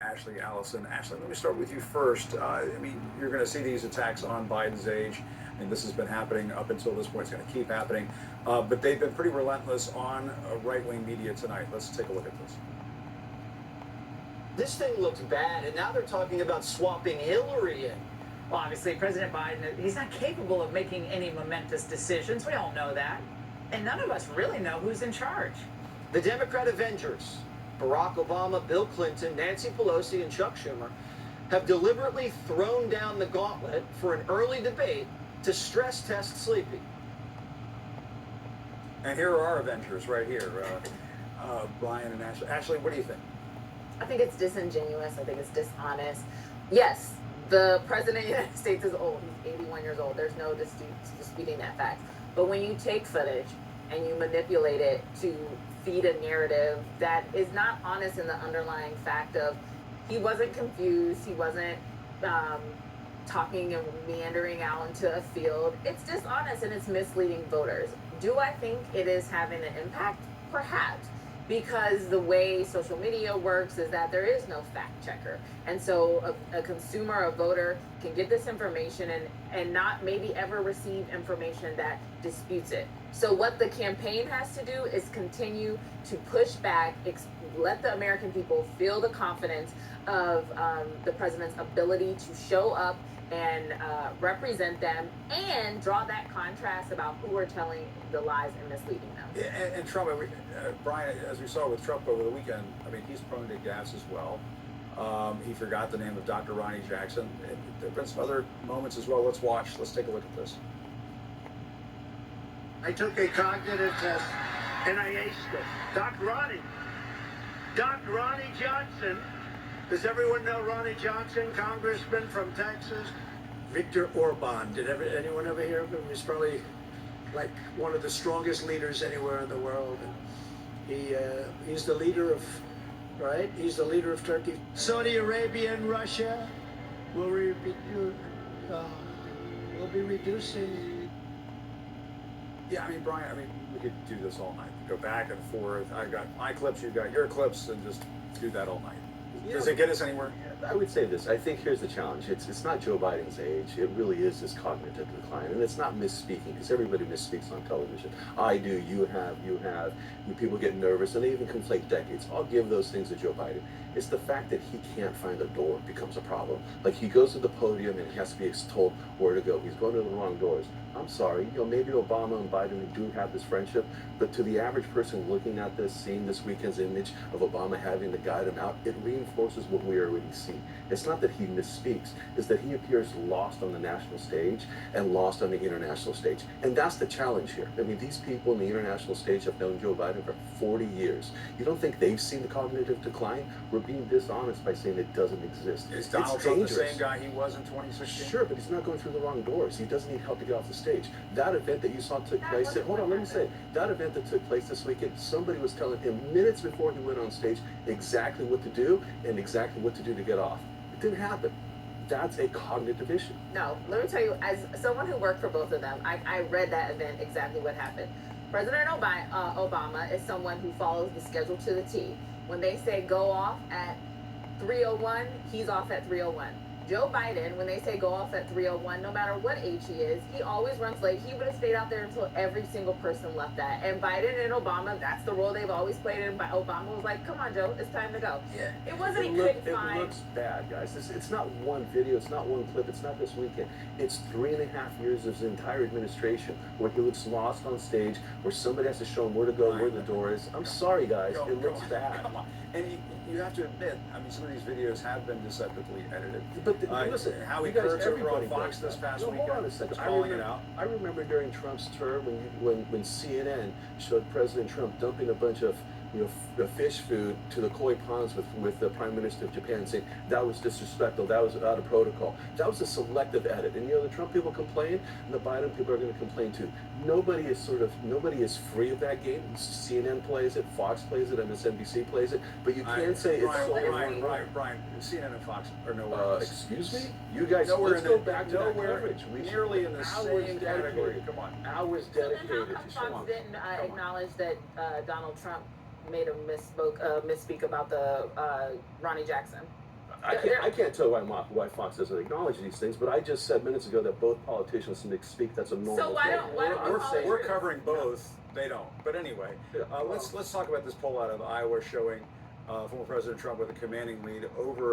Ashley Allison. Ashley, let me start with you first. I mean, you're going to see these attacks on Biden's age, and this has been happening up until this point. It's going to keep happening. But they've been pretty relentless on right-wing media tonight. Let's take a look at this. This thing looks bad, and now they're talking about swapping Hillary in. Well, obviously, President Biden, he's not capable of making any momentous decisions. We all know that. And none of us really know who's in charge. The Democrat Avengers, Barack Obama, Bill Clinton, Nancy Pelosi, and Chuck Schumer, have deliberately thrown down the gauntlet for an early debate to stress test Sleepy. And here are our Avengers right here, Brian and Ashley. Ashley, what do you think? I think it's disingenuous. I think it's dishonest. Yes, the president of the United States is old. He's 81 years old. There's no disputing that fact. But when you take footage and you manipulate it to feed a narrative that is not honest in the underlying fact of he wasn't confused, he wasn't talking and meandering out into a field, it's dishonest and it's misleading voters. Do I think it is having an impact? Perhaps. Because the way social media works is that there is no fact checker. And so a consumer, a voter can get this information and not maybe ever receive information that disputes it. So what the campaign has to do is continue to push back, let the American people feel the confidence of the president's ability to show up and represent them and draw that contrast about who are telling the lies and misleading them. Yeah, and Trump, Brian, as we saw with Trump over the weekend, I mean, he's prone to gas as well. He forgot the name of Dr. Ronnie Jackson. There have been some other moments as well. Let's watch. Let's take a look at this. I took a cognitive test and I aced it. Dr. Ronnie Johnson. Does everyone know Ronnie Johnson, congressman from Texas? Viktor Orban. Did anyone ever hear of him? He's probably like one of the strongest leaders anywhere in the world. He's the leader of, right? He's the leader of Turkey. Saudi Arabia and Russia will be reducing. Yeah, I mean, Brian, we could do this all night. Go back and forth. I got my clips, you got your clips, and just do that all night. Does it get us anywhere? I would say this. I think here's the challenge. It's not Joe Biden's age. It really is this cognitive decline. And it's not misspeaking, because everybody misspeaks on television. I do, you have. And people get nervous, and they even conflate decades. I'll give those things to Joe Biden. It's the fact that he can't find a door becomes a problem. Like, he goes to the podium and he has to be told where to go. He's going to the wrong doors. I'm sorry, maybe Obama and Biden do have this friendship, but to the average person looking at this, seeing this weekend's image of Obama having to guide him out, it reinforces what we already see. It's not that he misspeaks, it's that he appears lost on the national stage and lost on the international stage. And that's the challenge here. I mean, these people in the international stage have known Joe Biden for 40 years. You don't think they've seen the cognitive decline? We're being dishonest by saying it doesn't exist. Is Donald Trump the same guy he was in 2016? Sure, but he's not going through the wrong doors. He doesn't need help to get off the stage. That event that you saw took place, hold on, let me say, that event that took place this weekend, somebody was telling him minutes before he went on stage exactly what to do and exactly what to do to get off. It didn't happen. That's a cognitive issue. No, let me tell you, as someone who worked for both of them, I read that event, exactly what happened. President Obama is someone who follows the schedule to the T. When they say go off at 3:01, he's off at 3:01. Joe Biden, when they say go off at 3:01, no matter what age he is, he always runs late. He would have stayed out there until every single person left that. And Biden and Obama, that's the role they've always played. And Obama was like, come on, Joe, it's time to go. Yeah. It wasn't he couldn't find. It looks bad, guys. It's not one video. It's not one clip. It's not this weekend. It's 3.5 years of his entire administration where he looks lost on stage, where somebody has to show him where to go, where the door is. I'm sorry, guys. It looks bad. Come on. And you have to admit, I mean, some of these videos have been deceptively edited. But listen, Howie Kurtz over on Fox this past weekend. Hold on a second. Calling it out. I remember during Trump's term when CNN showed President Trump dumping a bunch of fish food to the koi ponds with the Prime Minister of Japan, saying that was disrespectful, that was out of protocol. That was a selective edit. And the Trump people complain, and the Biden people are going to complain too. Nobody is free of that game. CNN plays it, Fox plays it, MSNBC plays it, but you can't say it's solely one. Brian, CNN and Fox are nowhere. Excuse me? You guys, let's go back to that coverage. Nearly in the same category. Come on. Hours dedicated. So then how come Fox didn't acknowledge that Donald Trump made a misspeak about the Ronnie Jackson? I can't tell why Fox doesn't acknowledge these things, but I just said minutes ago that both politicians speak. That's a normal So why thing. don't we call it We're truth? covering both. They don't. But anyway, Yeah. let's talk about this poll out of Iowa showing former President Trump with a commanding lead over